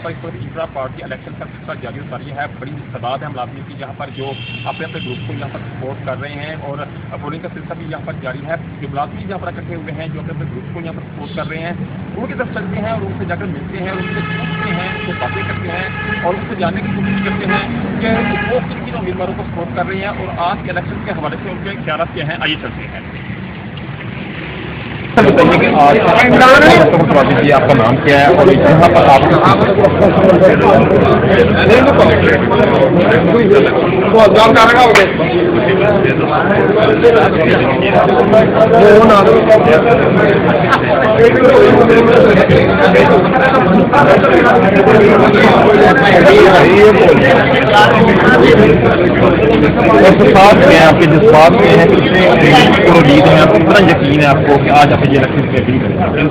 पर इस वक्त इंट्रा पार्टी इलेक्शन का सिलसिला जारी और जारी है। बड़ी तादाद है मुलाजिम की यहाँ पर जो अपने अपने ग्रुप को यहाँ पर सपोर्ट कर रहे हैं और वोटिंग का सिलसिला भी यहाँ पर जारी है। जो मुलाजिम यहाँ पर इकट्ठे हुए हैं, जो अपने अपने ग्रुप को यहाँ पर सपोर्ट कर रहे हैं, उनकी तरफ चलते हैं और उनसे जाकर मिलते हैं, उनसे पूछते हैं, उनसे बातें करते हैं और उनसे जानने की कोशिश करते हैं कि वो किन किन उम्मीदवारों को सपोर्ट कर रहे हैं और आज के इलेक्शन के हवाले से उनके ख्याल क्या हैं। आइए चलते हैं। बताइए कि आज आपका नाम क्या है और यहाँ पर आप आपके जज्बात में है, कितने उम्मीद है, आपको कितना यकीन है आपको कि आज आप ये इलेक्शन पे डील करेंगे?